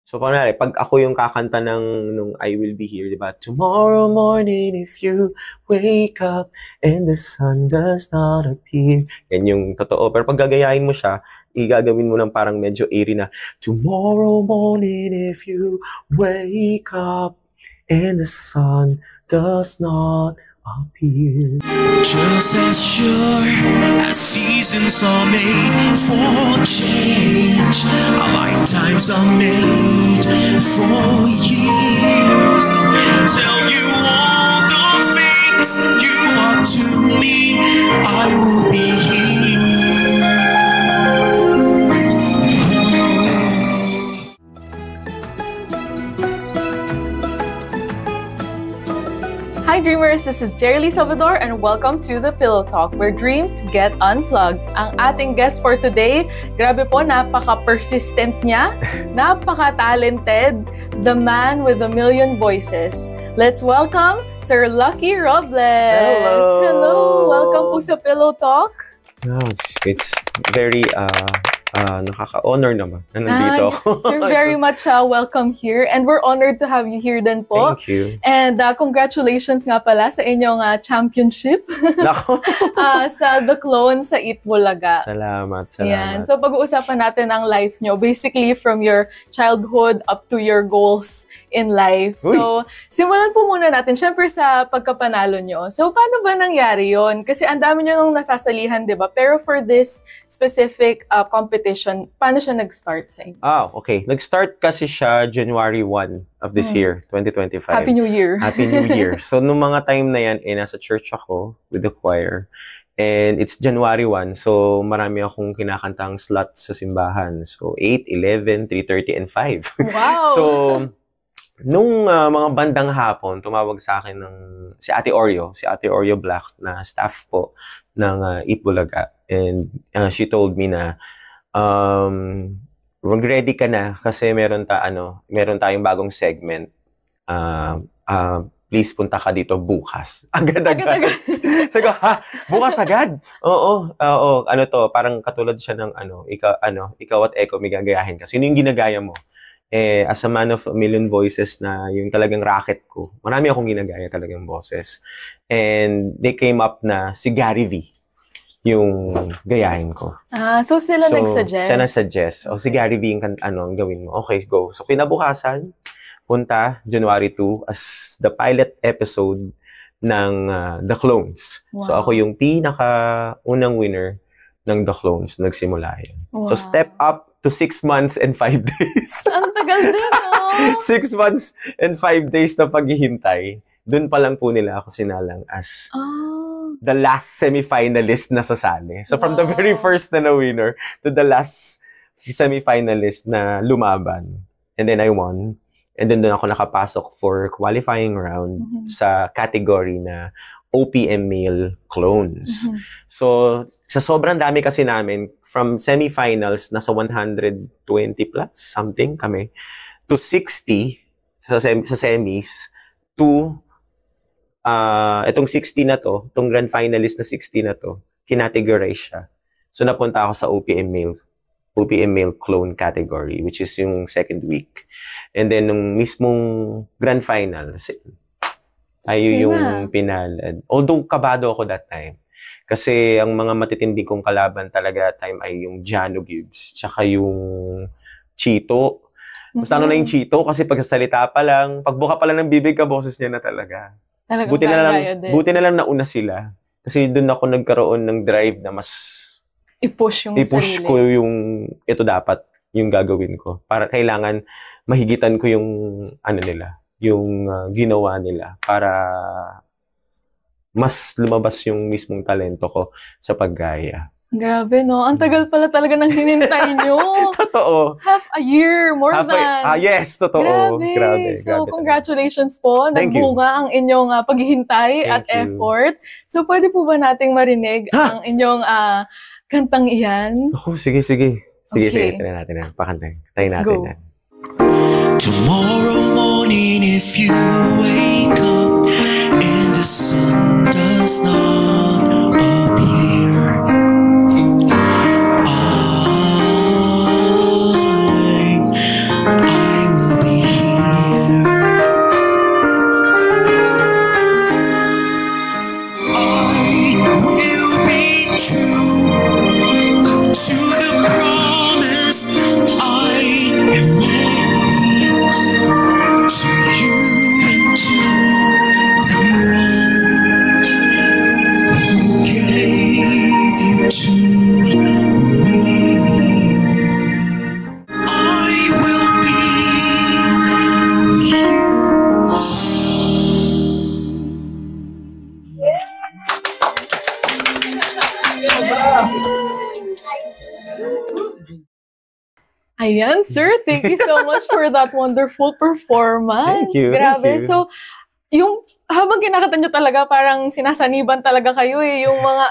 So, pangyari, pag ako yung kakanta nung I Will Be Here, diba? Tomorrow morning if you wake up and the sun does not appear. Yan yung totoo. Pero pag gagayahin mo siya, igagawin mo ng parang medyo airy na, tomorrow morning if you wake up and the sun does not appear. Just as sure as seasons are made for change, our lifetimes are made for years. Tell you all the things you are to me, I will be here. Hi Dreamers, this is Jerry Lee Salvador and welcome to the Pillow Talk where dreams get unplugged. Ang ating guest for today, grabe po, napaka-persistent niya, napaka-talented, the man with a million voices. Let's welcome Sir Lucky Robles. Hello! Hello! Welcome po sa Pillow Talk. No, it's very nakaka-honor naman na nandito ako. You're very much welcome here and we're honored to have you here din po. Thank you. And congratulations nga pala sa inyong championship sa The Clone sa Eat Bulaga. Salamat. Yan. So pag-uusapan natin ang life nyo, basically from your childhood up to your goals in life. Uy. So simulan po muna natin, syempre sa pagkapanalo nyo. So paano ba nangyari yon? Kasi ang dami nyo nung nasasalihan, di ba? Pero for this specific competition, paano siya nag-start sa inyo? Okay. Nag-start kasi siya January 1 of this year, 2025. Happy New Year. Happy New Year. So, nung mga time na yan, nasa church ako with the choir. And it's January 1, so marami akong kinakantang slots sa simbahan. So, 8, 11, 3:30, and 5. Wow! So, nung mga bandang hapon, tumawag sa akin si Ate Oreo Black na staff po ng Eat Bulaga. And she told me na, mag-ready ka na kasi meron tayong bagong segment. Please punta ka dito bukas. Agad-agad. Sabi ko, ha? Bukas agad? Oo. Ano to, parang katulad siya ng ikaw at Echo may gagayahin ka. Sino yung ginagaya mo? As a man of a million voices na yung talagang racket ko, marami akong ginagaya talagang boses. And they came up na si Gary V yung gayahin ko. So sila nag-suggest? Siya nag-suggest. O si Gary V ang gawin mo. Okay, go. So kinabukasan, punta January 2 as the pilot episode ng The Clones. Wow. So ako yung pinaka-unang winner ng The Clones. Nagsimula yan. Wow. So step up to 6 months and 5 days. Ang tagal din, no? 6 months and 5 days na paghihintay. Doon pa lang po nila ako sinalang as the last semi-finalist na sasali. So from the very first na winner to the last semi-finalist na lumaban. And then I won. And then doon ako nakapasok for qualifying round sa category na OPM male clones. So sa sobrang dami kasi namin, from semi-finals nasa 120 plus something kami to 60 sa semis to itong 60 na to, itong grand finalist na 60 na to, kinategorize siya. So, napunta ako sa OPM male clone category, which is yung second week. And then, nung mismong grand final, tayo yung pinalad. Although, kabado ako that time. Kasi, ang mga matitindi kong kalaban talaga time ay yung Jano Gibbs, tsaka yung Chito. Basta ano na yung Chito, kasi pagsasalita pa lang, pagbuka pa lang ng bibig ka, boses niya na talaga. Buti na lang nauna sila. Kasi doon ako nagkaroon ng drive na mas i-push ko yung ito dapat yung gagawin ko. Para kailangan mahigitan ko yung yung ginawa nila para mas lumabas yung mismong talento ko sa paggaya. Grabe, no? Ang tagal pala talaga ng hinintay nyo. Totoo. Half a year, more than. Yes, totoo. Grabe. So, congratulations po. Nagbunga ang inyong paghihintay at effort. So, pwede po ba nating marinig ang inyong kantang iyan? Sige. Sige, tayo natin yan. Pakantay. Tayo natin yan. Tomorrow morning if you wake up and the sun does not appear, I will Ayan, sir. Thank you so much for that wonderful performance. Thank you. Grabe. Thank you. So, yung habang kinakanta nyo talaga, parang sinasaniban talaga kayo eh. Yung mga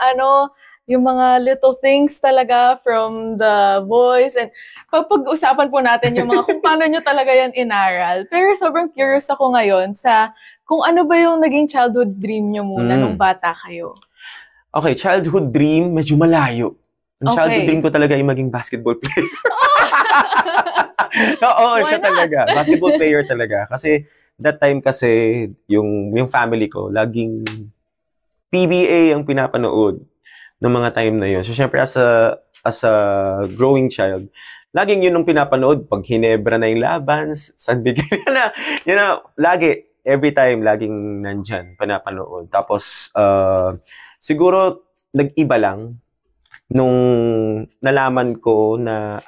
yung mga little things talaga from the voice. And pag-usapan po natin yung mga kung paano nyo talaga yan inaral. Pero sobrang curious ako ngayon sa kung ano ba yung naging childhood dream nyo muna nung bata kayo. Okay, childhood dream, medyo malayo. Ang childhood dream ko talaga ay maging basketball player. Oo, siya talaga. Basketball player talaga. Kasi that time kasi, yung family ko, laging PBA ang pinapanood ng mga time na yun. So, syempre, as a growing child, laging yun ang pinapanood. Pag Hinebra na yung laban, San Miguel, yun na, lagi, every time, laging nandyan, pinapanood. Tapos, siguro, nag-iba lang nung nalaman ko na,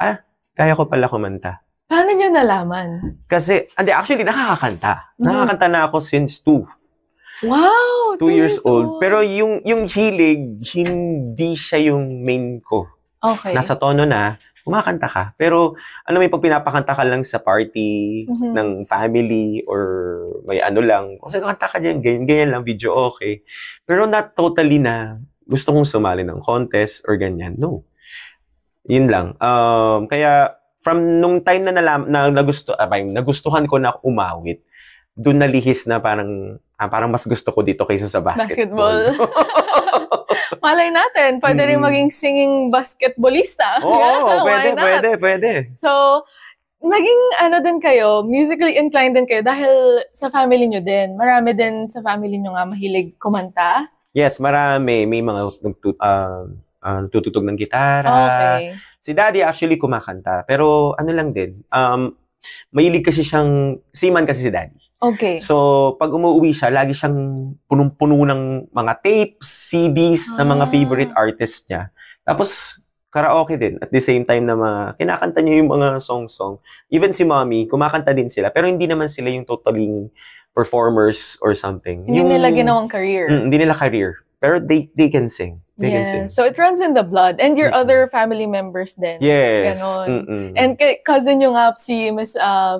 kaya ko pala kumanta. Paano nyo nalaman? Kasi, actually, nakakakanta. Nakakanta na ako since 2. Wow! 2 years old. Pero yung hilig, hindi siya yung main ko. Okay. Nasa tono na, kumakanta ka. Pero, may pag pinapakanta ka lang sa party ng family or may lang. Kasi kanta ka dyan, ganyan lang, video okay. Pero not totally na gusto kong sumali ng contest or ganyan. No. Yun lang. Kaya, from nung time na nagustuhan ko na umawit, doon nalihis na parang mas gusto ko dito kaysa sa basketball. Malay natin, pwede rin maging singing basketballista. Oo, pwede. So, naging din kayo, musically inclined din kayo dahil sa family nyo din. Marami din sa family nyo nga mahilig kumanta. Yes, marami. May mga tututog ng gitara. Okay. Si Daddy actually kumakanta. Pero lang din, mahilig kasi siyang, seaman kasi si Daddy. Okay. So, pag umuwi siya, lagi siyang punong-puno ng mga tapes, CDs ng mga favorite artists niya. Tapos, karaoke din. At the same time na kinakanta niya yung mga song-song. Even si Mommy, kumakanta din sila. Pero hindi naman sila yung totaling performers or something. Hindi nila ginawang career. Hindi nila career. Pero they can sing. They can sing. So it runs in the blood. And your other family members din. Yes. Ganon. And cousin nyo nga si Miss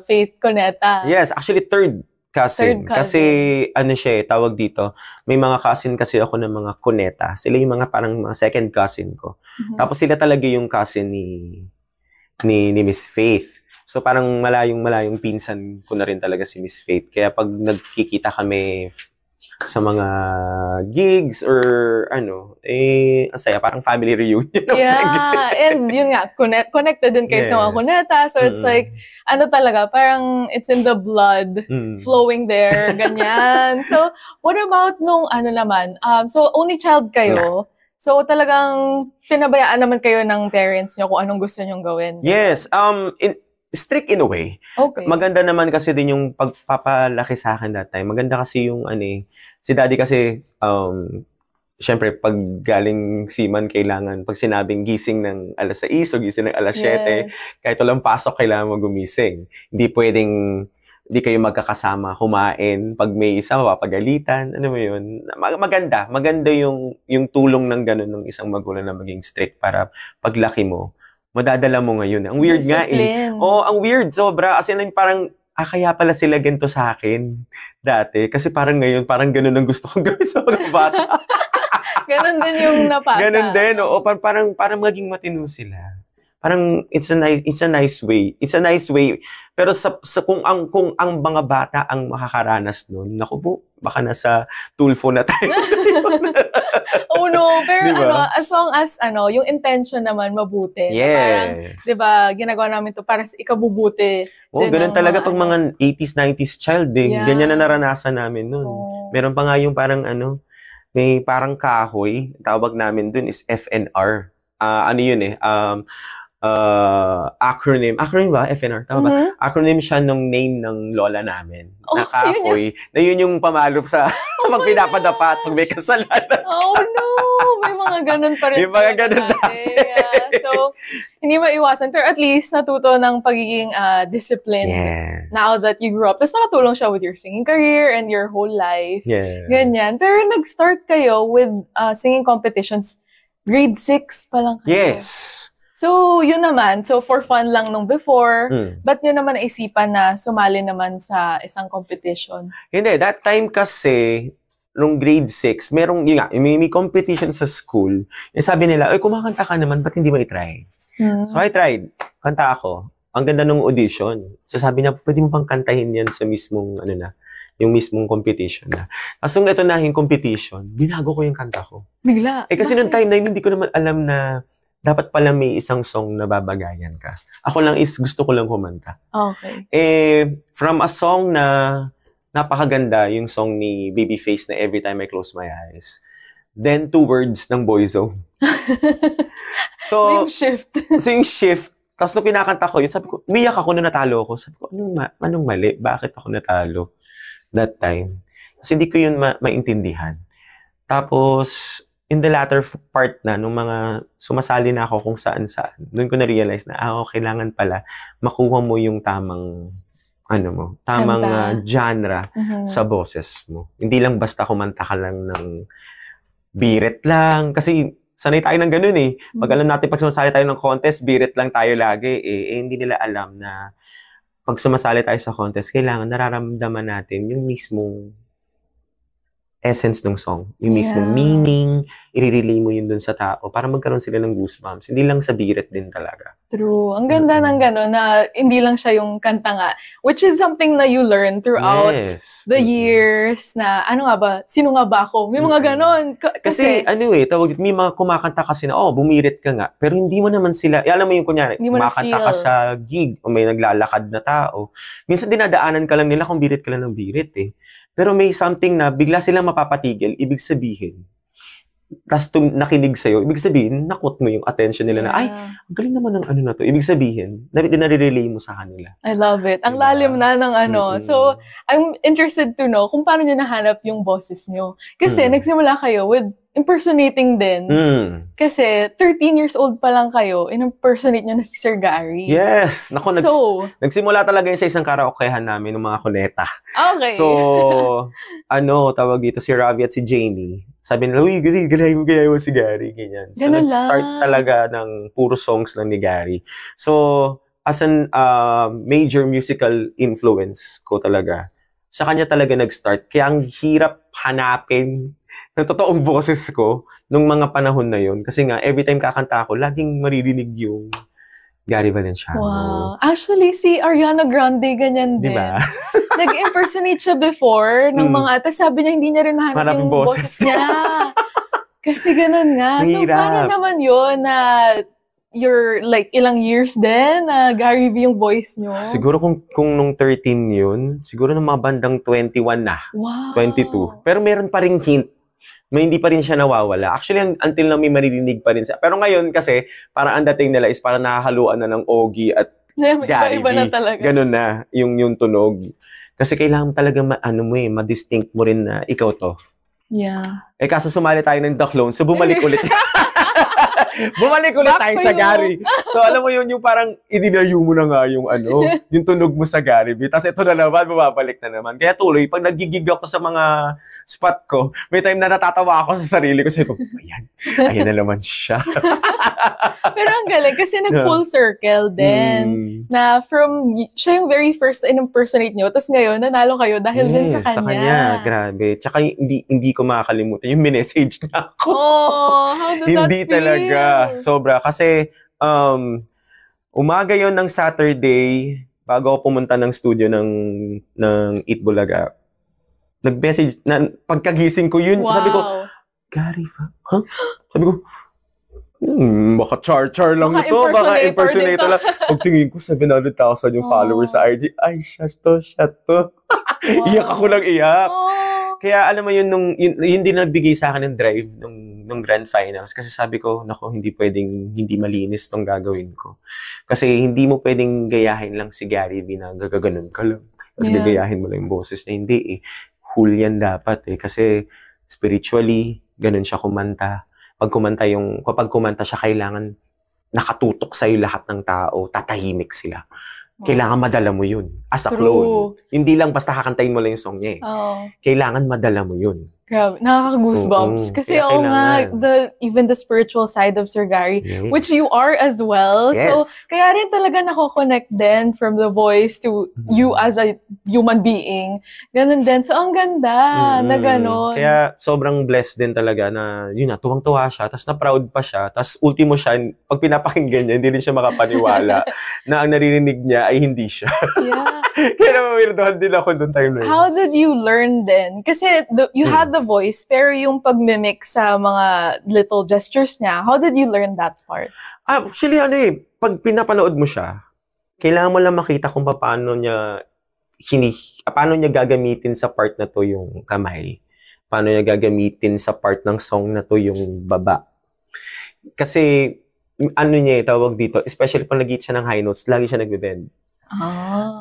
Faith Coneta. Yes, actually third cousin. Kasi siya tawag dito, may mga cousin kasi ako ng mga Coneta. Sila yung mga parang mga second cousin ko. Tapos sila talaga yung cousin ni Miss Faith. So parang malayong pinsan ko na rin talaga si Miss Faith. Kaya pag nagkikita kami sa mga gigs or ang saya, parang family reunion. Yeah, and yun nga, connected din kayo sa mga Coneta. So it's like, talaga, parang it's in the blood, flowing there, ganyan. So, what about nung naman? So, only child kayo. So, talagang pinabayaan naman kayo ng parents nyo kung anong gusto nyong gawin. Yes, strict in a way. Okay. Maganda naman kasi din yung pagpapalaki sa akin that time. Maganda kasi yung si Daddy kasi syempre pag galing seaman kailangan pag sinabing gising ng alas 6 o gising ng alas 7, kahit walang pasok kailangan mo gumising. Hindi kayo magkakasama kumain. Pag may isa mapapagalitan, mo yun. Maganda yung tulong ng ganun ng isang magulang na maging strict para paglaki mo madadala mo ngayon. Ang weird Discipline. nga ang weird, sobra. As in, parang, kaya pala sila ganito sa akin dati. Kasi parang ngayon, parang ganun ang gusto kong gawin sa mga bata. Ganun din yung napasa. Ganun din, oo. Parang maging matino sila. Parang, it's a nice way. It's a nice way. Pero kung ang mga bata ang makakaranas nun, naku po, baka nasa Tulfo na tayo. Oh no, pero diba? as long as yung intention naman mabuti. Yes. Parang, 'di ba, ginagawa namin 'to para sa ikabubuti. Ganun talaga pag mga 80s, 90s child din. Ganyan na naranasan namin nun. Meron pa nga yung parang may parang kahoy, tawag namin dun is FNR. Acronym ba? FNR, tama ba? Acronym siya nung name ng lola namin. Na kahoy. Na yun yung pamalop sa pag pinapadapa at pag may kasalanan. Oh no! May mga ganun pa rin. May mga ganun dati. So, hindi maiwasan. Pero at least natuto ng pagiging disciplined now that you grew up. Tapos nakatulong siya with your singing career and your whole life. Ganyan. Pero nag-start kayo with singing competitions. Grade 6 pa lang kayo. Yes. So, yun naman. So, for fun lang nung before, ba't nyo naman naisipan na sumali naman sa isang competition? Hindi, that time kasi, nung grade 6, merong, yun nga, may competition sa school. Yung sabi nila, ay, kumakanta ka naman, ba't hindi mo i-try? So, I tried. Kanta ako. Ang ganda nung audition. So, sabi niya, pwede mo pang kantahin yan sa mismong, yung mismong competition na. Tapos nung ito na yung competition, binago ko yung kanta ko. Bigla? Kasi nung time na yun, hindi ko naman alam na dapat pala may isang song na babagayan ka. Ako lang gusto ko lang kumanta. Okay. From a song na napakaganda, yung song ni Babyface na Every Time I Close My Eyes. Then, 2 words ng Boyzone. So, yung shift. So, yung shift. Tapos nung kinakanta ko yun, sabi ko, umiyak ako na natalo ako. Sabi ko, anong mali? Bakit ako natalo that time? Kasi hindi ko yun maintindihan. Tapos, in the latter part na, nung mga sumasali na ako kung saan-saan, doon ko na-realize na, kailangan pala makuha mo yung tamang genre sa boses mo. Hindi lang basta kumanta ka lang ng birit lang. Kasi sanay tayo ng ganun eh. Pag alam natin, pag sumasali tayo ng contest, birit lang tayo lagi. Hindi nila alam na pag sumasali tayo sa contest, kailangan nararamdaman natin yung mismong essence ng song. Yung mismong meaning, i-relay mo yun dun sa tao para magkaroon sila ng goosebumps. Hindi lang sa birit din talaga. True. Ang ganda ng gano'n na hindi lang siya yung kanta nga. Which is something na you learn throughout the years na, sino nga ba ako? May mga gano'n. Kasi may mga kumakanta kasi na, bumirit ka nga. Pero hindi mo naman sila, alam mo yung kunyari, kumakanta ka sa gig o may naglalakad na tao. Minsan dinadaanan ka lang nila kung birit ka lang ng birit eh. Pero may something na bigla silang mapapatigil, ibig sabihin, tapos nakinig sa'yo, ibig sabihin, nakot mo yung attention nila na, ang galing naman ng na to. Ibig sabihin, nare-relay mo sa kanila. I love it. Ang lalim na ng So, I'm interested to know kung paano nyo nahanap yung boses nyo. Kasi nagsimula kayo with impersonating din. Kasi 13 years old pa lang kayo, in-impersonate nyo na si Sir Gary. Yes! Naku, nagsimula talaga yun sa isang karaokehan namin ng mga kuneta. Okay. So, tawag dito si Ravi at si Jamie. Sabi nila, uy, gaya mo si Gary. Ganyan. So, nag-start talaga ng puro songs lang ni Gary. So, as an major musical influence ko talaga, sa kanya talaga nag-start. Kaya ang hirap hanapin ng totoong boses ko nung mga panahon na yun. Kasi nga, every time kakanta ako, laging maririnig yung Gary Valenciano. Wow. Actually, si Ariana Grande, ganyan din. Diba? Nag-impersonate siya before ng mga, tapos sabi niya, hindi niya rin mahanap yung boses niya. Kasi ganun nga. So, paano naman yun na you're like ilang years din na Gary V yung voice nyo? Siguro kung nung 13 yun, siguro nung mga bandang 21 na. Wow. 22. Pero meron pa ring hint. May hindi pa rin siya nawawala. Actually, until na may maririnig pa rin siya. Pero ngayon kasi, parang ang dating nila is parang nakahaluan na ng Ogie at Gary V. Na talaga. Ganun na yung tunog. Kasi kailangan talaga ma-distinct mo rin na ikaw to. Yeah. Kaso sumali tayo ng The Clones, so bumalik ulit. Bumalik ulit tayo sa Gary. So, alam mo yun, yung parang idinayo mo na nga yung yung tunog mo sa Gary. Tapos ito na naman, bumabalik na naman. Kaya tuloy, pag nagigig ako sa mga spot ko, may time na natatawa ako sa sarili ko. Sabi ko, ayan na naman siya. Pero ang galing, kasi nag-full circle din. Na siya yung very first in-impersonate nyo, tapos ngayon, nanalo kayo dahil din sa kanya. Sa kanya, grabe. Tsaka hindi ko makakalimutan yung minessage na ako. How does hindi that feel? Talaga. Sobra. Kasi, umaga yon ng Saturday, bago ako pumunta ng studio ng Eat Bulaga, nag-message, pagkagising ko yun, sabi ko, Gary, huh? Sabi ko, baka char-char lang ito, baka impersonator lang. Pagtingin ko, 700,000 yung followers sa IG. Ay, siya to. Iyak ako lang iyak. Kaya alam mo yun, yun din nagbigay sa akin ng drive nung grand finals. Kasi sabi ko, hindi malinis tong gagawin ko. Kasi hindi mo pwedeng gayahin lang si Gary V na gaganon ka lang. Kasi gagayahin mo lang yung boses niya. Hindi eh. Cool yan dapat eh. Kasi spiritually, ganun siya kumanta. Kapag kumanta siya, kailangan nakatutok sa'yo lahat ng tao, tatahimik sila. Kailangan madala mo yun as a clone. Hindi lang basta kakantayin mo lang yung song niya eh. Kailangan madala mo yun. Grabe, nakaka-goosebumps. Kasi Kaya nga, kailangan. even the spiritual side of Sir Gary, Yes. which you are as well. Yes. So, kaya rin talaga nako-connect din from the voice to you as a human being. Ganun din. So, ang ganda na ganon. Kaya sobrang blessed din talaga na, yun na, tuwang-tuwa siya, tapos na-proud pa siya, tapos ultimo siya, pag pinapakinggan niya, hindi rin siya makapaniwala na ang naririnig niya ay hindi siya. Yeah. Kaya namawirdohan din ako doon time na yun. How did you learn then? Kasi you had the voice, pero yung pag-mimic sa mga little gestures niya, how did you learn that part? Actually, pag pinapanood mo siya, kailangan mo lang makita kung paano niya gagamitin sa part na to yung kamay. Paano niya gagamitin sa part ng song na to yung baba. Kasi, tawag dito, especially pag nag-hit siya ng high notes, lagi siya nagbe-bend.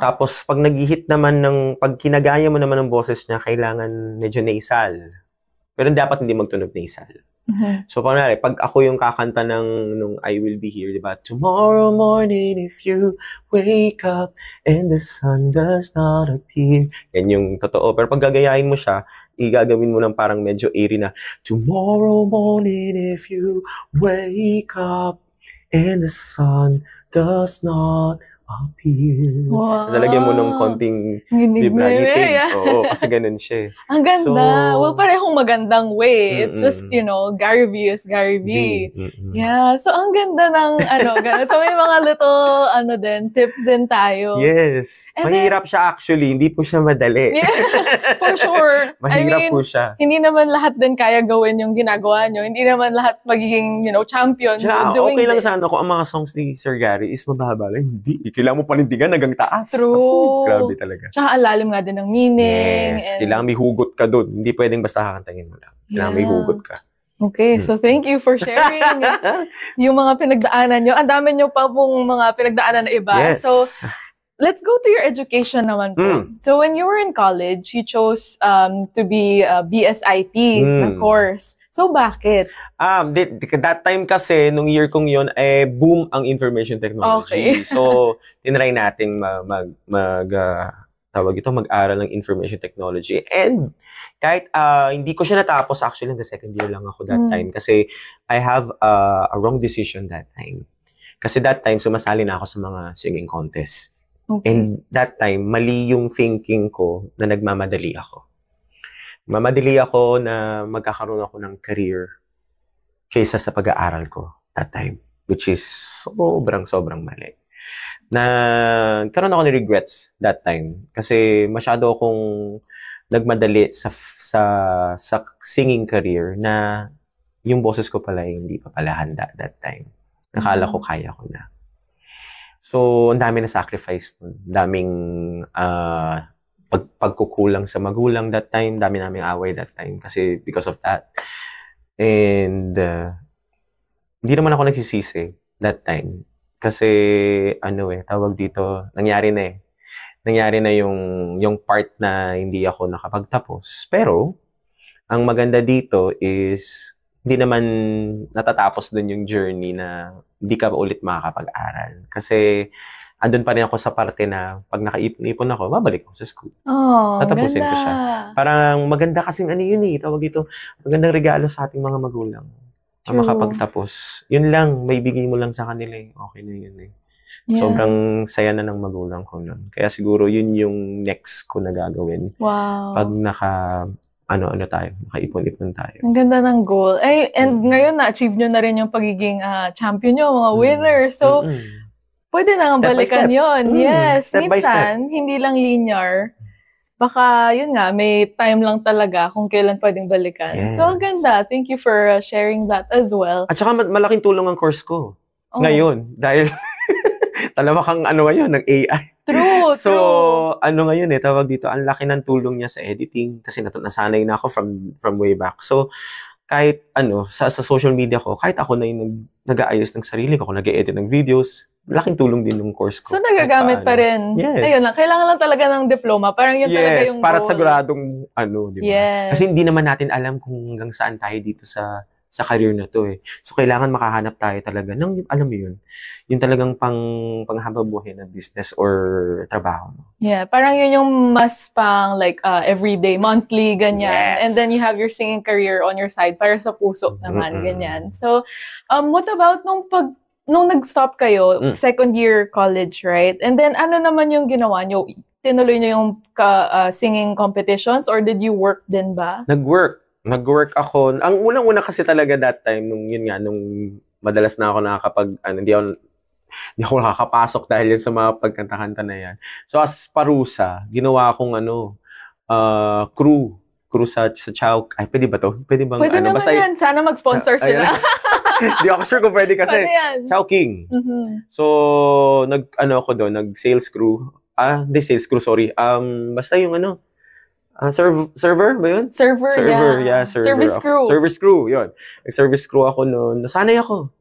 Tapos, pag nag-hit naman pag kinagaya mo naman ng boses niya, kailangan medyo nasal. Pero dapat hindi magtunog nasal. So, pag ako yung kakanta nung I Will Be Here, diba? Tomorrow morning if you wake up and the sun does not appear. Yan yung totoo. Pero pag gagayahin mo siya, igagawin mo ng parang medyo airy na, tomorrow morning if you wake up and the sun does not appear. Wow. Lagyan mo ng konting Nginig. Oo, kasi ganun siya. Ang ganda. So, well, parehong magandang way. It's just, Gary V is Gary V. Yeah. So, ang ganda ng, ganun. So, may mga little, tips din tayo. Yes. And mahirap siya actually. Hindi po siya madali. Yeah, for sure. Mahirap po siya. Hindi naman lahat din kaya gawin yung ginagawa nyo. Hindi naman lahat magiging, champion doing okay lang this. sana kung ang mga songs ni Sir Gary is mababa lang. Hindi. Kailangan mo panindigan hanggang taas. True. Grabe talaga. Tsaka ang lalim nga din ng meaning. Yes. Kailangan may hugot ka dun. Hindi pwedeng basta kakantangin mo lang. Kailangan may hugot ka. Okay, so thank you for sharing yung mga pinagdaanan nyo. Ang dami nyo pa pong mga pinagdaanan na iba. Yes. So, let's go to your education naman po. So, when you were in college, you chose to be a BSIT na course. So, bakit? That time kasi, nung year kong yun, boom ang information technology. Okay. So, tinry nating mag-aral ng information technology. And kahit hindi ko siya natapos, actually, the second year lang ako that time. Kasi I have a wrong decision that time. Kasi that time, sumasali na ako sa mga singing contest. Okay. And that time, mali yung thinking ko na nagmamadali ako. Mamadali ako na magkakaroon ako ng career kaysa sa pag-aaral ko that time. Which is sobrang mali. Karoon ako ng regrets that time. Kasi masyado akong nagmadali sa singing career na yung boses ko pala hindi pa pala handa that time. Nakala ko kaya ko na. So, ang dami na sacrifice nun. Daming pagkukulang sa magulang that time. Dami naming away that time. Kasi because of that. And hindi naman ako nagsisisi that time. Kasi, tawag dito, nangyari na eh. Nangyari na yung part na hindi ako nakapagtapos. Pero, ang maganda dito is, hindi naman natatapos dun yung journey na hindi ka ulit makakapag-aral. Kasi, andun pa rin ako sa parte na pag nakaipon-ipon ako, babalik ako sa school. Tatapusin ko siya. Parang maganda kasing tawag dito, magandang regalo sa ating mga magulang. Na makapagtapos. Yun lang, may bigay mo lang sa kanila eh. Okay na yun eh. Yeah. Sobrang saya na ng magulang ko nun. Kaya siguro yun yung next ko na gagawin. Wow. Pag nakaipon-ipon tayo. Ang ganda ng goal. And ngayon na-achieve nyo na rin yung pagiging champion nyo, mga winner. So, pwede na nga balikan yun. Yes. Step by step. Minsan, hindi lang linear. Baka, yun nga, may time lang talaga kung kailan pwedeng balikan. Yes. So, ang ganda. Thank you for sharing that as well. At saka malaking tulong ang course ko. Ngayon. Dahil, talawa kang ngayon, ng AI. True, so, ngayon tawag dito, ang laki ng tulong niya sa editing. Kasi nasanay na ako from way back. So, kahit sa social media ko, kahit ako na yung nag-aayos ng sarili ko, kung nag-edit ng videos, malaking tulong din ng course ko. So, nagagamit pa rin. Yes. Ayun lang, kailangan lang talaga ng diploma. Parang yun talaga yung para goal. siguradong, di ba? Yes. Kasi hindi naman natin alam kung hanggang saan tayo dito sa sa career na to eh. So, kailangan makahanap tayo talaga ng, alam mo yun, yung talagang panghababuhay na business or trabaho mo. Yeah, parang yun yung mas pang like everyday, monthly, ganyan. Yes. And then you have your singing career on your side para sa puso naman, ganyan. So, what about nung nag-stop kayo, second year college, right? And then ano naman yung ginawa nyo? Tinuloy nyo yung singing competitions or did you work din ba? Nag-work ako. Ang unang-una kasi talaga that time, nung madalas na ako hindi ako nakakapasok dahil yan sa mga pagkanta-kanta na yan. So, as parusa, ginawa akong crew sa Chow. Ay, pwede ba to? Pwede bang, pwede naman basta, yan. Sana mag-sponsor sila. Hindi ako sure kung pwede kasi. Chow King. So, ako doon, nag-sales crew. Hindi sales crew, sorry. Basta yung server ba yun? Server, yeah. Service crew. Service crew, yun. Nag-service crew ako noon. Nasanay ako.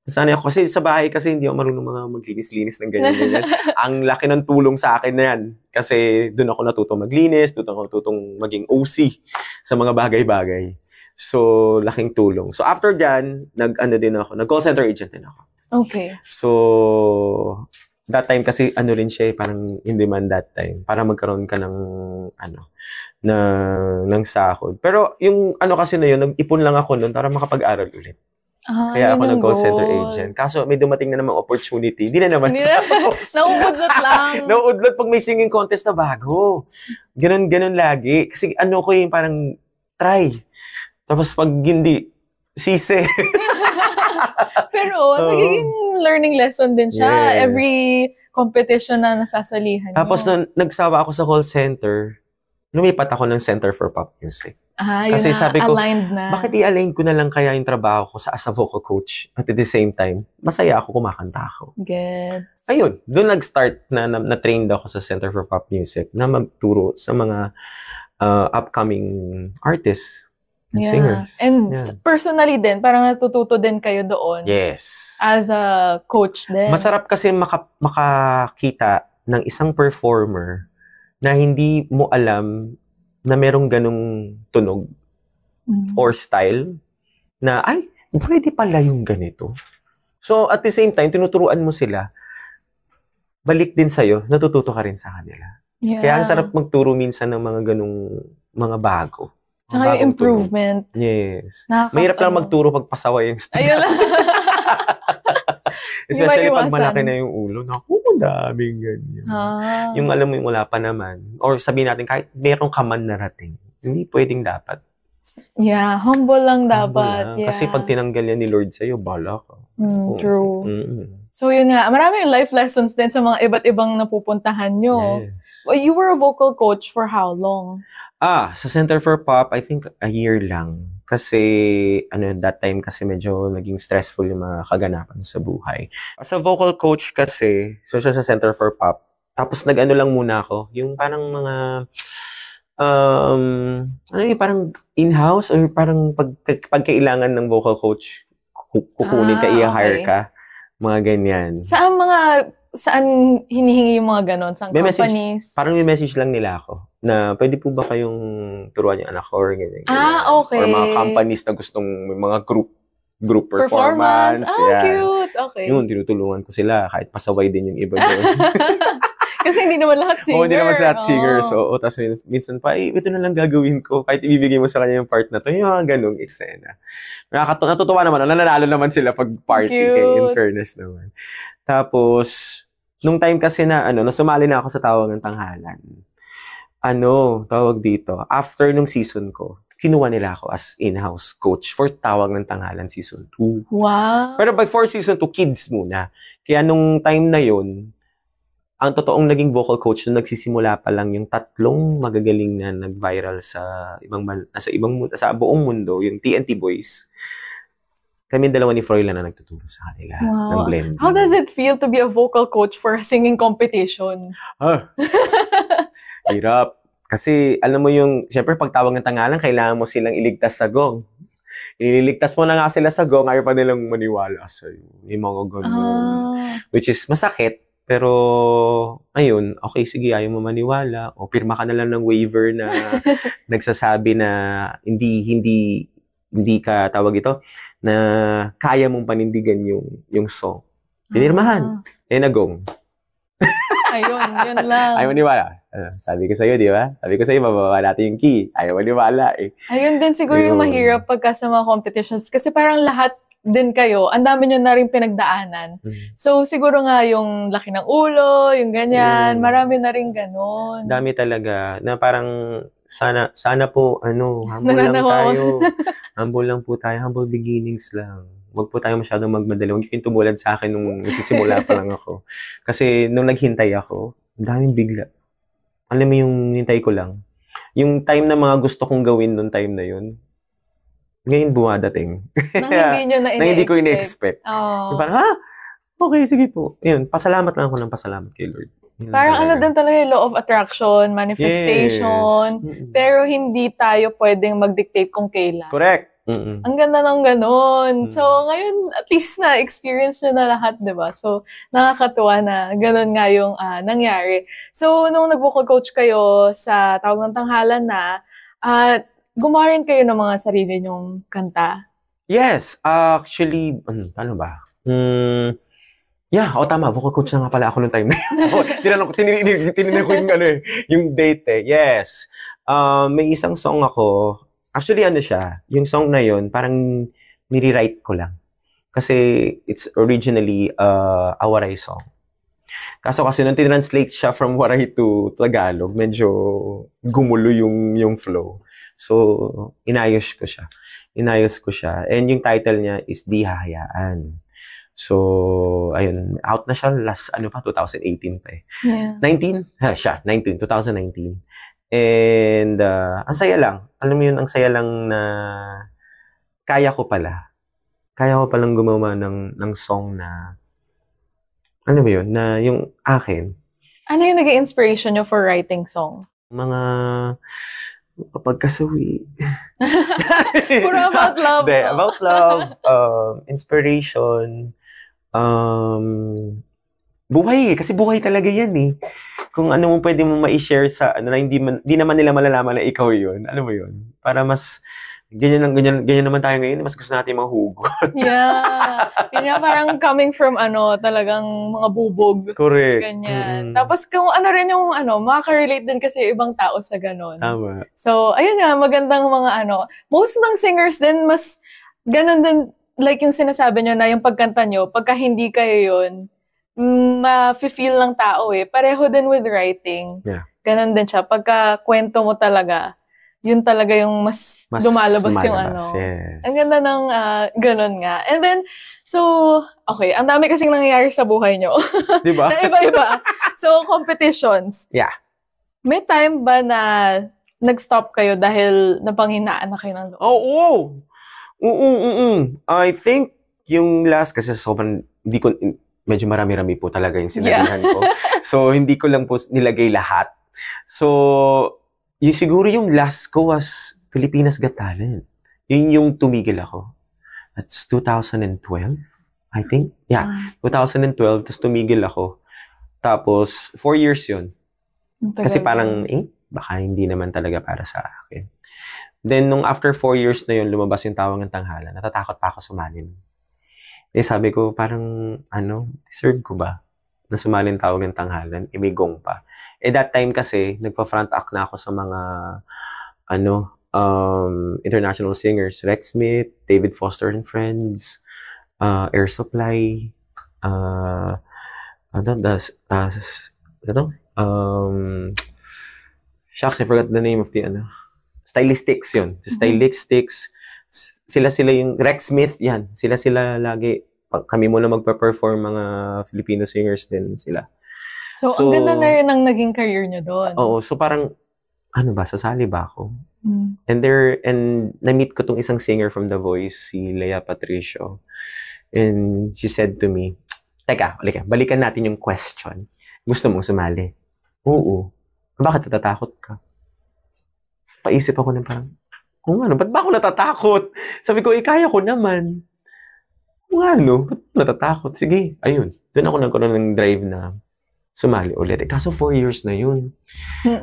Kasi sa bahay kasi hindi ako marunong mga maglinis-linis ng ganyan. Ang laki ng tulong sa akin na yan. Kasi doon ako natutong maglinis, doon ako natutong maging OC sa mga bagay-bagay. So, laking tulong. So, after dyan, nag-call center agent din ako. Okay. So, that time kasi rin siya parang in demand that time para magkaroon ka ng ng sahod. Pero yung kasi na yun, nag-ipon lang ako noon para makapag-aral ulit. Kaya ako nag-call center agent. Kaso may dumating na namang opportunity. Hindi na naman. Nauudlot lang. Nauudlot pag may singing contest na bago. Ganun lagi. Kasi ko yung parang try. Tapos pag hindi, sisi. Pero nagiging learning lesson din siya. Yes. Every competition na nasasalihan Tapos nagsawa ako sa call center, lumipat ako ng Center for Pop Music. Kasi sabi ko, bakit i-align ko na lang kaya yung trabaho ko as a vocal coach at the same time, masaya ako, kumakanta ako. Good. Ayun, doon nag-start na-trained ako sa Center for Pop Music na magturo sa mga upcoming artists and singers. And personally din, parang natututo din kayo doon. Yes. As a coach din. Masarap kasi makakita ng isang performer na hindi mo alam na merong ganong tunog or style na, ay, pwede pala yung ganito. So, at the same time, tinuturuan mo sila, balik din sa'yo, natututo ka rin sa kanila. Yeah. Kaya ang sarap magturo minsan ng mga ganong mga bago. Tsaka yung improvement. Tunog. Yes. Mahirap lang magturo pag pasaway yung student. Ayun lang. Especially pag malaki na yung ulo. Naku, daming ganyan. Yung alam mo yung wala pa naman. Or sabihin natin, kahit meron ka man narating, hindi pwedeng dapat. Yeah, humble lang dapat. Yeah. Kasi pag tinanggal yan ni Lord sa'yo, bala ka. True. So yun nga, maraming life lessons din sa mga iba't ibang napupuntahan nyo. Yes. Well, you were a vocal coach for how long? Sa Center for Pop, I think a year lang. Kasi, that time kasi medyo naging stressful yung mga kaganapan sa buhay. As a vocal coach kasi, so sa Center for Pop, tapos lang muna ako, yung parang mga, parang in-house or parang pagkailangan ng vocal coach, kukunin ka, i-hire ka, mga ganyan. Saan hinihingi yung mga ganon? Saan companies? Parang may message lang nila ako na pwede po ba kayong turuan yung anak ko or ganyan. Okay. Or mga companies na gustong may mga group performance. Cute. Okay. Yun, tinutulungan ko sila kahit pasaway din yung iba doon. Kasi hindi naman lahat singer. Hindi naman lahat singer. So, tapos minsan pa, ito na lang gagawin ko. Kahit ibibigay mo sa kanya yung part na to, yung mga ganung eksena. Natutuwa naman. Nananalo naman sila pag party. In fairness naman. Tapos, nung time kasi na, nasumali na ako sa Tawag ng Tanghalan. Tawag dito, after nung season ko, kinuha nila ako as in-house coach for Tawag ng Tanghalan Season 2. Wow! Pero before Season 2, kids muna. Kaya nung time na yun, ang totoong naging vocal coach nung nagsisimula pa lang yung 3 magagaling na nag-viral sa buong mundo, yung TNT Boys. Kami dalawa ni Froilan na nagtuturo sa kanila ng blending. How does it feel to be a vocal coach for a singing competition? Hirap. Kasi, alam mo siyempre pag Tawag ng Tanghalan, kailangan mo silang iligtas sa gong. Ililigtas mo na nga sila sa gong, ayaw pa nilang maniwala sa'yo. Yung mga ganun. Which is masakit. Pero, ayun, okay, sige, ayaw mo maniwala. O, pirma ka na lang ng waiver na nagsasabi na hindi hindi ka, tawag ito, na kaya mong panindigan yung song. Pinirmahan. Nagong. Ayun, yun lang. Ayaw maniwala. Sabi ko sa'yo, di ba? Sabi ko sa'yo, mababa natin yung key. Ayaw maniwala eh. Ayun din siguro yung mahirap pagka sa mga competitions. Kasi parang lahat din kayo, ang dami nyo na rin pinagdaanan. So, siguro nga yung laki ng ulo, yung ganyan, marami na rin ganon. Dami talaga, na parang sana po, humble lang tayo. Humble lang po tayo, humble beginnings lang. Huwag po tayo masyadong magmadali. Huwag yung tumulad sa akin nung nagsisimula pa lang ako. Kasi nung naghintay ako, ang daming bigla. Alam mo yung hintay ko lang. Yung time na mga gusto kong gawin nung time na yun, ngayon bumadating. Na hindi ko ina-expect. Oh. Parang, okay, sige po. Yun, pasalamat lang ako ng pasalamat kay Lord. Yun parang din talaga yung law of attraction, manifestation, pero hindi tayo pwedeng mag-dictate kung kailan. Correct. Ang ganda ng ganon. So, ngayon, at least na-experience nyo na lahat, di ba? So, nakakatuwa na ganon nga yung nangyari. So, nung nag-vocal coach kayo sa Tawag ng Tanghalan na, gumawa rin kayo ng mga sarili nyong kanta? Yes. Actually, ano ba? Tama. Vocal coach na nga pala ako nung time na yun. Tinignan ko yung date eh. Yes. May isang song ako. Actually, siya? Yung song na yun, parang nire-write ko lang. Kasi it's originally a Waray song. Kaso kasi nung tinranslate siya from Waray to Tagalog, medyo gumulo yung flow. So, inayos ko siya. And yung title niya is Di Hahayaan. So, ayun, out na siya last, 2018 pa eh. Yeah. 2019. And, ang saya lang. Alam mo yun, ang saya lang na kaya ko palang gumawa ng song na, ano ba yun, na yung akin. Ano yung naging inspiration nyo for writing song? Mga pagkasawi. Puro about love. About love, inspiration, buhay kasi buhay talaga yan eh. Kung ano mo pwede mo ma-share sa na hindi naman nila malalaman na ikaw yun. Ano mo yun? Para mas ganyan naman tayo ngayon, mas gusto natin mahugot. Yeah. Yun nga parang coming from talagang mga bubog. Correct. Ganyan. Tapos kung ano rin yung makaka-relate din kasi ibang tao sa ganon. Tama. So, ayun nga, magandang mga most ng singers din, mas ganon din, like yung sinasabi nyo na yung pagkanta nyo, pagka hindi kayo yun, ma-feel ng tao eh. Pareho din with writing. Yeah. Ganon din siya. Pagka kwento mo talaga, yun talaga yung mas lumalabas yung yes. Ang ganda ng ganon nga. And then, so, okay, ang dami kasing nangyayari sa buhay nyo. Diba? Na iba-iba. So, competitions. Yeah. May time ba na nag-stop kayo dahil napanghinaan na kayo ng loob? I think yung last, kasi sobrang, medyo marami-rami po talaga yung sinabihan ko. So, hindi ko lang po nilagay lahat. So, siguro yung last ko was Pilipinas Got Talent. Yun yung tumigil ako. That's 2012, I think. Yeah, 2012, tapos tumigil ako. Tapos, 4 years yun. Kasi parang, baka hindi naman talaga para sa akin. Then, nung after 4 years na yun, lumabas yung Tawag ng Tanghalan, natatakot pa ako sumalin. Sabi ko, parang, deserve ko ba na sumalin Tawag ng Tanghalan? May gong pa. That time kasi, nagpa-front act na ako sa mga, international singers. Rex Smith, David Foster and Friends, Air Supply, shucks, I forgot the name of the, Stylistics yun. Stylistics. Sila yung Rex Smith, yan. Sila lagi. Kami muna magpa-perform, mga Filipino singers din sila. So, ang ganda na rin ang naging career nyo doon. Oo. So, parang, sasali ba ako? And na-meet ko tong isang singer from The Voice, si Lea Patricio. And she said to me, teka, balikan natin yung question. Gusto mong sumali? Oo. Bakit natatakot ka? Paisip ako na parang, ba't ba ako natatakot? Sabi ko, kaya ko naman. Ba't natatakot? Sige, ayun. Doon ako nagkaroon ng drive na sumali ulit. Kaso 4 years na yun.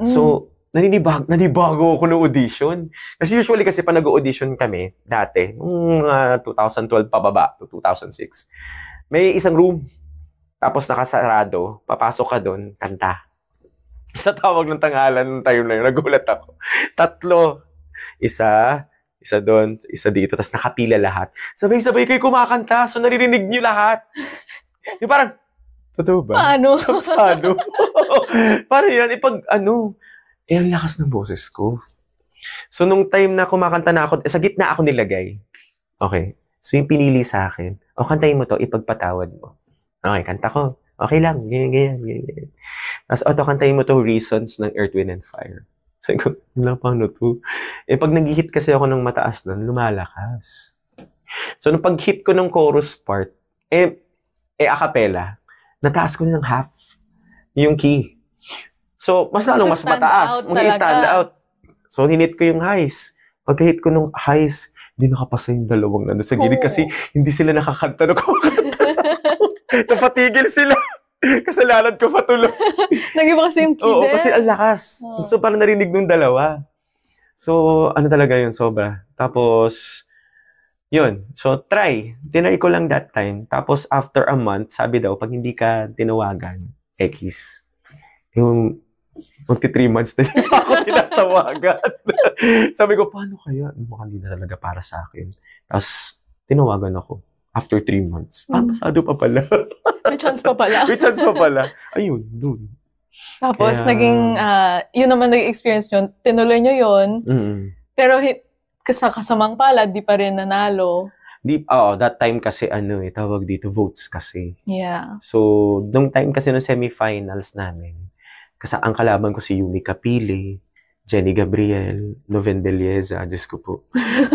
So, nanibago ako ng audition. Kasi usually kasi pa nag-audition kami dati, nung 2012 pababa to 2006, may isang room. Tapos nakasarado, papasok ka doon, kanta. Sa tawag ng tanghalan ng time na yun, nagulat ako. 3. Isa doon, isa dito, tapos nakapila lahat. Sabay-sabay kayo kumakanta, so naririnig niyo lahat. Yung parang, totoo ba? Paano? Paano? Parang yan, ang lakas ng boses ko. So, nung time na kumakanta na ako, sa gitna ako nilagay. Okay. So, yung pinili sa akin, kantahin mo to, ipagpatawad mo. Okay, kanta ko. Okay lang, ganyan. Tapos, kantahin mo to, Reasons ng Earth, Wind, and Fire. Sabi ko, paano to? Pag nag-hit kasi ako ng mataas nun, lumalakas. So, nung pag-hit ko ng chorus part, a cappella, nataas ko ng half yung key. So, mas mataas. Mag-i-stand out. So, hinit ko yung highs. Pagka-hit ko ng highs, hindi nakapasa yung dalawang nandun sa gilid kasi hindi sila nakakanta na kumakanta. Napatigil sila. Kasalanan ko patuloy. Nag-iba kasi yung key. Oo, kasi ang lakas. So, parang narinig nung dalawa. So, talaga yun, sobra. Tapos, yun. So, tinry ko lang that time. Tapos, after a month, sabi daw, pag hindi ka tinawagan, X, yung magti 3 months na hindi ako tinatawagan. Sabi ko, paano kaya? Mukhang hindi na talaga para sa akin. Tapos, tinawagan ako. After 3 months. Pasado pa pala. May chance pa pala. Ayun, dun. Tapos, naging, yun naman naging experience nyo. Tinuloy nyo yun. Pero, sa kasamang palad, di pa rin nanalo. That time kasi, tawag dito, votes kasi. Yeah. So, nung time kasi ng semifinals namin, kasi ang kalaban ko si Yumi Kapili, Jenny Gabriel, Noven Belleza, Diyos ko po.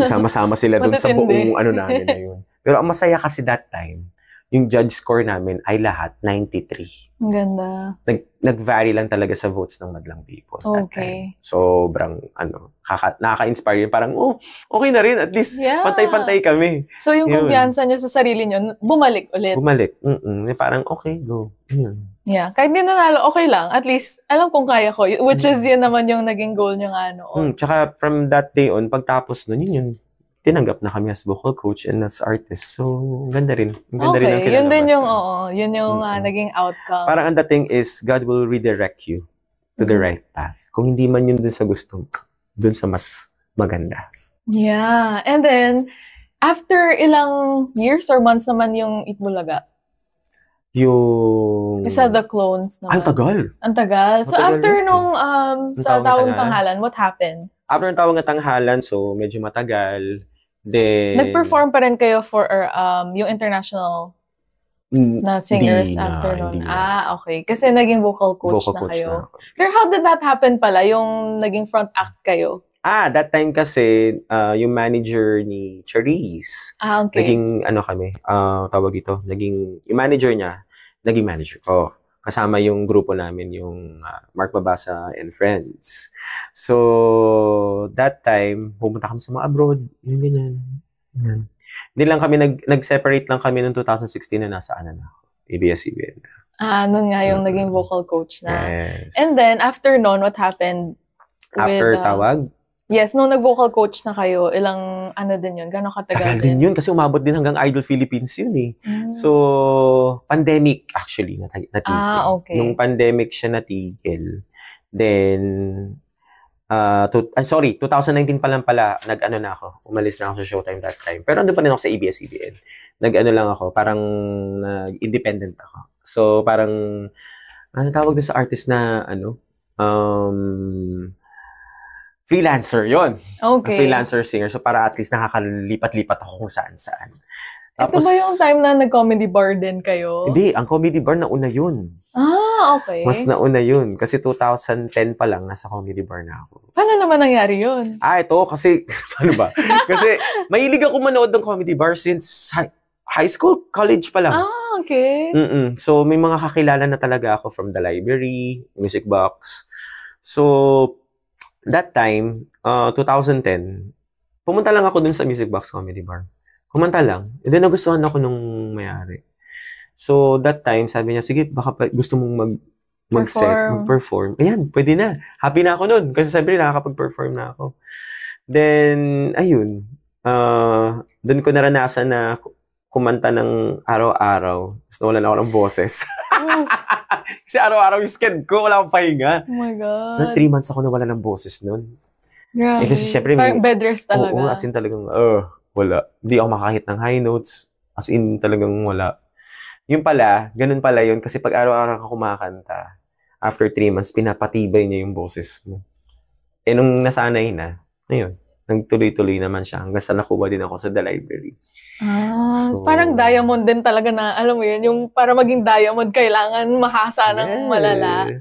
Sama-sama sila dun sa buong namin na yun. Pero ang masaya kasi that time, yung judge score namin ay lahat 93. Ang ganda. Nag-vary lang talaga sa votes ng madlang people. Okay. Sobrang, nakaka-inspire yun. Parang, okay na rin. At least, pantay-pantay kami. So, yung kumpiyansa nyo sa sarili nyo, bumalik ulit. Parang, okay, go. Yun. Yeah. Kahit di nanalo, okay lang. At least, alam kong kaya ko. Which is yun naman yung naging goal nyo nga noon. Tsaka, from that day on, pagtapos nun, yun tinanggap na kami as vocal coach and as artist. So, ganda rin. Ganda rin ang kinalabas. Yun din yung, yun yung naging outcome. Parang ang dating is, God will redirect you to the right path. Kung hindi man yun dun sa gusto mo, dun sa mas maganda. Yeah. And then, after ilang years or months naman yung Itbulaga? Yung... Isa the clones naman. Ang tagal. Ang tagal. So, Matagal after yun. nung sa Tawag Tanghalan, what happened? After ng Tawag Tanghalan, so medyo matagal. Then... Nag-perform pa rin kayo for yung international na singers after nun? Okay. Kasi naging vocal coach na kayo. Pero how did that happen pala? Yung naging front act kayo? That time kasi, yung manager ni Charisse, okay. Naging, tawag ito, yung manager niya, naging manager ko. Kasama yung grupo namin, yung Mark Mabasa and Friends. So, that time, pumunta kami sa mga abroad. Yung ganyan. Hindi lang kami, nag-separate lang kami noong 2016 na nasa na ako. ABS-CBN na. Nun nga yung naging vocal coach na. Yes. And then, after nun, what happened? After Tawag? Yes, nung nag-vocal coach na kayo, ilang din yun? Gano'ng katagal Tagal din yun kasi umabot din hanggang Idol Philippines yun eh. So, pandemic actually natigil. Okay. Nung pandemic siya natigil. Then, 2019 pa lang pala, na ako. Umalis na ako sa Showtime that time. Pero andun pa rin ako sa ABS-CBN. Lang ako, parang independent ako. So, parang, tawag din sa artist na, freelancer, yon. Okay. Freelancer singer. So, para at least nakakalipat-lipat ako kung saan-saan. Ito ba yung time na nag-comedy bar din kayo? Hindi, ang comedy bar nauna yun. Okay. Mas nauna yun. Kasi 2010 pa lang, nasa comedy bar na ako. Paano naman nangyari yun? Ito, kasi, paano ba? Kasi, mahilig ako manood ng comedy bar since high school, college pa lang. Okay. So, may mga kakilala na talaga ako from the library, music box. So, that time, 2010, pumunta lang ako dun sa Music Box Comedy Bar. Kumanta lang. And then, nagustuhan ako nung may-ari. So, that time, sabi niya, sige, baka gusto mong mag-perform. Ayan, pwede na. Happy na ako nun. Kasi sabi rin, nakakapag-perform na ako. Then, ayun. Doon ko naranasan na kumanta ng araw-araw. Tapos nawalan ako ng boses. Kasi araw-araw yung sked ko, wala akong pahinga. Oh my God. So, 3 months ako nawala ng boses nun. Grabe. Kasi syempre, parang bed rest talaga. Oo, as in talagang, wala. Hindi ako makakahit ng high notes. As in talagang wala. Yun pala, ganun pala yun. Kasi pag araw-araw ka kumakanta, after 3 months, pinapatibay niya yung boses mo. Nung nasanay na, ayun, nagtuloy-tuloy naman siya hanggang sa nakuha din ako sa The Library. Parang diamond din talaga na, alam mo yun, yung para maging diamond, kailangan mahasa ng malala.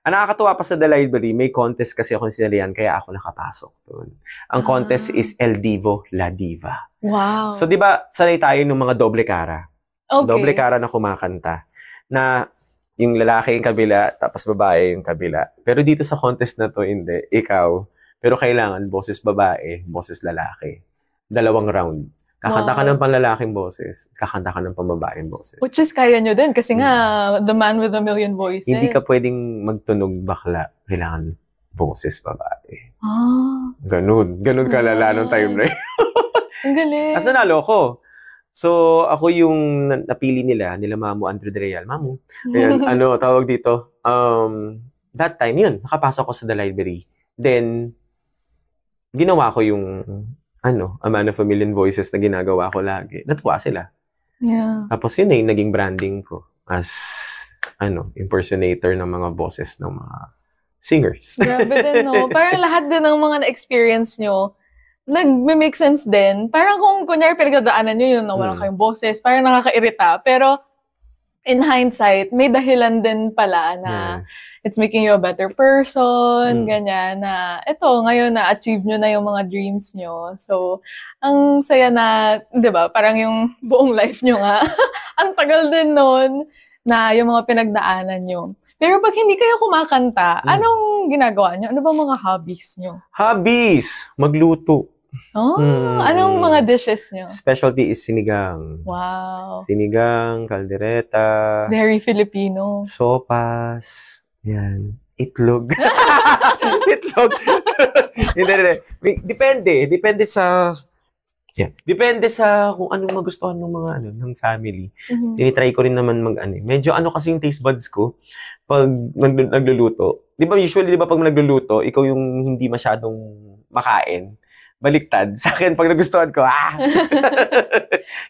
Ang nakakatuwa pa sa The Library, may contest kasi ako sinalihan, kaya ako nakapasok doon. Ang contest is El Divo, La Diva. Wow. So, di ba, sanay tayo ng mga doble cara? Okay. Doble cara na kumakanta. Na yung lalaki yung kabila, tapos babae yung kabila. Pero dito sa contest na to, hindi. Ikaw, pero kailangan boses babae, boses lalaki. 2 round. Kakanta ka ng panlalaking boses, kakanta ka ng pambabaeng boses. Which is kaya nyo din kasi nga, the man with a million voices. Hindi ka pwedeng magtunog bakla. Kailangan boses babae. Ganun kalala nung time na yun. Ang galing. As nanalo ko. So, ako yung napili nila Mamu Andrew de Real. Mamu. Ayan, tawag dito. That time, yun, nakapasok ko sa The Library. Then, ginawa ko yung, A Man of a Million Voices na ginagawa ko lagi. Natuwa sila. Yeah. Tapos yun yung naging branding ko as, impersonator ng mga boses ng mga singers. Grabe din, no? Parang lahat din ng mga na-experience nyo, nag-make sense din. Parang kung kunyari pinagdadaanan nyo yun, wala kayong boses, parang nakakairita. Pero, in hindsight, may dahilan din pala na it's making you a better person, ganyan, na ito, ngayon na-achieve nyo na yung mga dreams nyo. So, ang saya na, di ba, parang yung buong life nyo nga, ang tagal din nun na yung mga pinagdaanan nyo. Pero pag hindi kayo kumakanta, anong ginagawa nyo? Ano ba mga hobbies nyo? Hobbies! Magluto. Anong mga dishes nyo? Specialty is sinigang. Wow. Sinigang, kaldereta. Very Filipino. Sopas. Yan. Itlog. Itlog. Hindi. Depende sa... Yeah. Depende sa kung anong magustuhan ng mga ng family. Tinitry ko rin naman medyo kasi yung taste buds ko pag nagluluto. Di ba pag nagluluto, ikaw yung hindi masyadong makain. Baliktad. Sa akin, pag nagustuhan ko,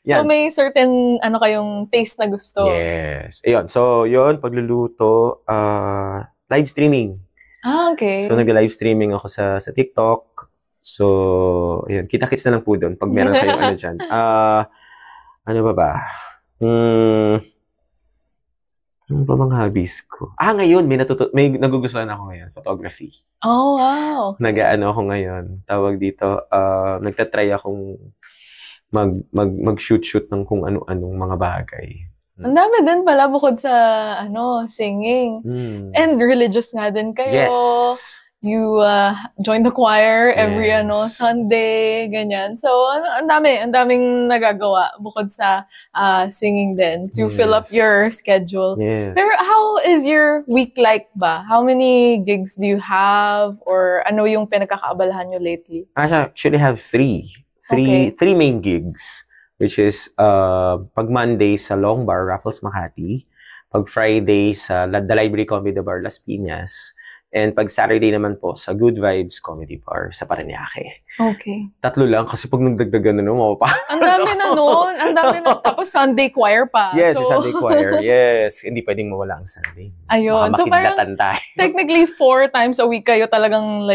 So, may certain, kayong taste na gusto. Yes. Ayun. So, pagluluto, live streaming. Okay. So, nag-live streaming ako sa TikTok. So, ayun. Kita-kits na lang po doon pag meron kayong dyan. Ano ba? Ano ba mga hobbies ko? Ngayon, may nagugustuhan ako ngayon. Photography. Oh, wow. Ako ngayon. Tawag dito, nagtatry akong mag-shoot ng kung ano-anong mga bagay. Ang dami din pala bukod sa, singing. And religious nga din kayo. Yes. You join the choir every Sunday, ganyan. So, ang daming nagagawa bukod sa singing din to fill up your schedule. Yes. Pero how is your week like ba? How many gigs do you have? Or ano yung pinagkakaabalahan nyo lately? I actually have three main gigs, which is pag Monday sa Long Bar, Raffles Makati, pag Friday sa The Library Comedy Bar, Las Piñas, and pag Saturday naman po sa Good Vibes Comedy Bar sa Parañaque. Okay. 3 lang kasi pag nagdagdagan na pa. Ang dami na nun. Tapos Sunday choir pa. Yes, so... Sunday choir. Yes. Hindi pwedeng mawala ang Sunday. Ayun. So parang technically 4 times a week kayo talagang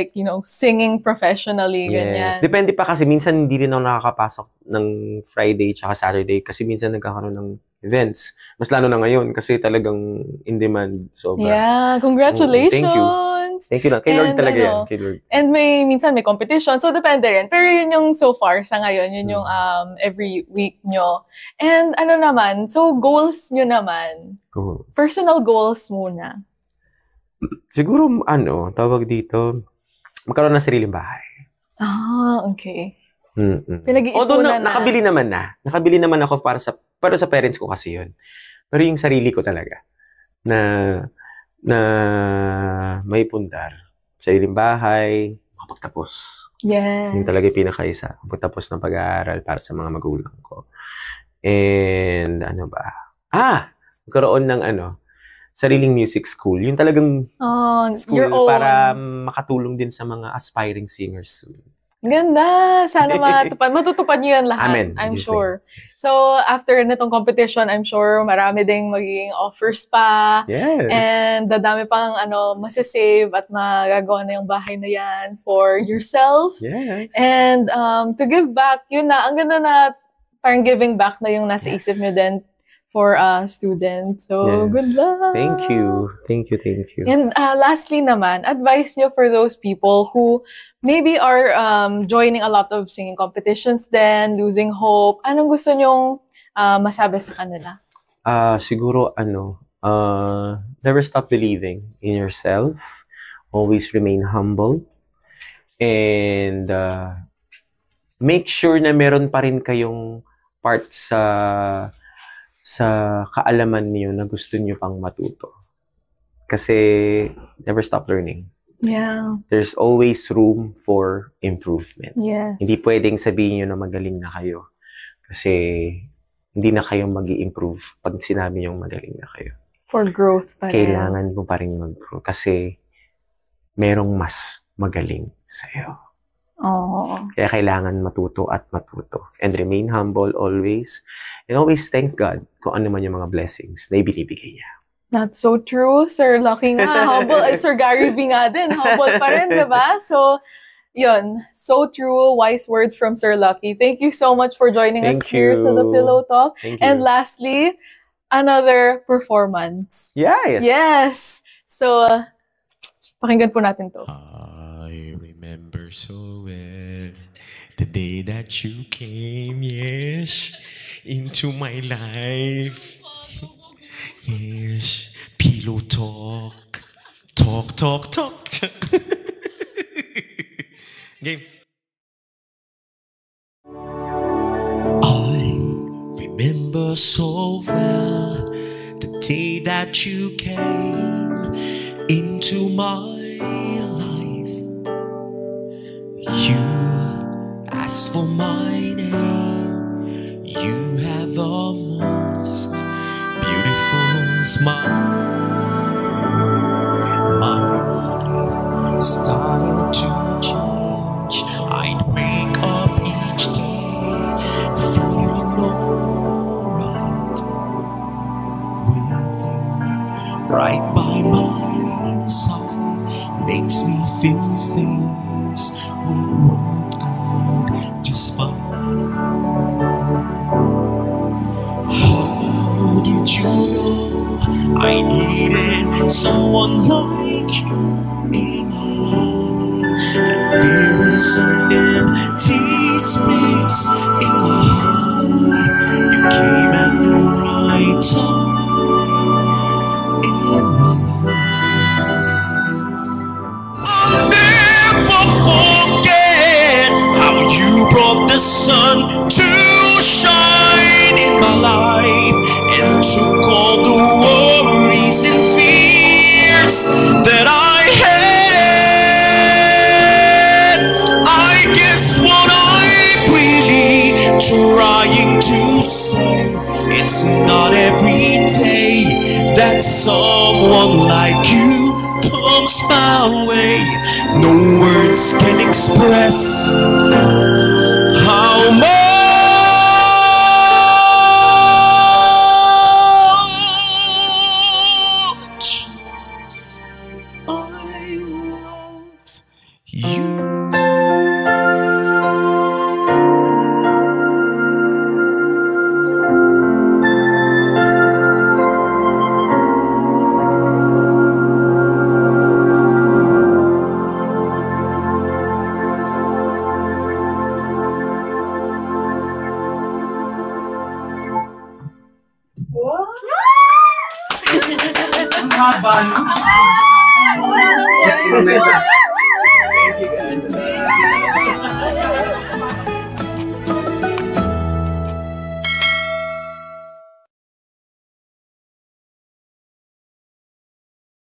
singing professionally. Yes. Ganyan. Depende pa kasi minsan hindi rin ako nakakapasok ng Friday tsaka Saturday kasi minsan nagkakaroon ng events. Mas lalo na ngayon kasi talagang in demand. Sobra. Yeah. Congratulations. Thank you. Thank you na. Kay Lord talaga yan. Kay Lord. And minsan may competition. So, depende rin. Pero yun yung so far sa ngayon. Yun yung every week nyo. And naman, so goals nyo naman. Goals. Personal goals muna. Siguro, tawag dito, magkaroon ng sariling bahay. Okay. Pinag-iipunan na. Nakabili naman na. Nakabili naman ako para sa parents ko kasi yun. Pero yung sarili ko talaga. Na na may pundar. Sariling bahay, makapagtapos. Yes. Yung talaga yung pinakaisa. Pagtapos ng pag-aaral para sa mga magulang ko. And ano ba? Magkaroon ng sariling music school. Yung talagang school your own. para makatulong din sa mga aspiring singers soon. Ganda! Sana matutupad niyo yan lahat. Amen. I'm sure. So, after nitong competition, I'm sure marami ding magiging offers pa. Yes. And dadami pang masasave at magagawa na yung bahay na yan for yourself. Yes. And to give back, yun na, ang ganda na parang giving back na yung nasa isip niyo din for a student. So, good luck! Thank you. And lastly naman, advice nyo for those people who maybe are joining a lot of singing competitions then, losing hope. Anong gusto nyong masabi sa kanila? Siguro, never stop believing in yourself. Always remain humble. And make sure na meron pa rin kayong part sa kaalaman niyo na gusto niyo pang matuto. Kasi never stop learning. Yeah. There's always room for improvement. Yes. Hindi pwedeng sabihin niyo na magaling na kayo. Kasi hindi na kayo mag-i-improve pag sinabi niyo magaling na kayo. For growth pa rin. Kailangan mo pa rin mag-grow. Kasi merong mas magaling sa'yo. Oh. Kaya kailangan matuto at matuto. And remain humble always. And always thank God kung ano man yung mga blessings na ibinibigay niya. That's so true, Sir Lucky nga. Humble, Sir Gary V nga din. Humble pa rin, diba? So, yun. So true. Wise words from Sir Lucky. Thank you so much for joining us here sa The Pillow Talk. And lastly, another performance. Yes. Yes. So, pakinggan po natin to. I remember so well the day that you came, yes, into my life. Yes, pillow talk. Game. I remember so well the day that you came into my life. You asked for my name. You have a most beautiful smile. My life started to change. I'd wake up each day feeling alright with you right by my side. Makes me feel things will work out just fine. How did you know I needed someone like you in my life? That there is an empty space in my heart. You came at the right time in my life. I'll never forget how you brought the sun to shine in my life and took all the worries and fears that I had. I guess what I'm really trying to say, it's not every day that someone like you comes my way. No words can express how much I love you. Ang haba, no?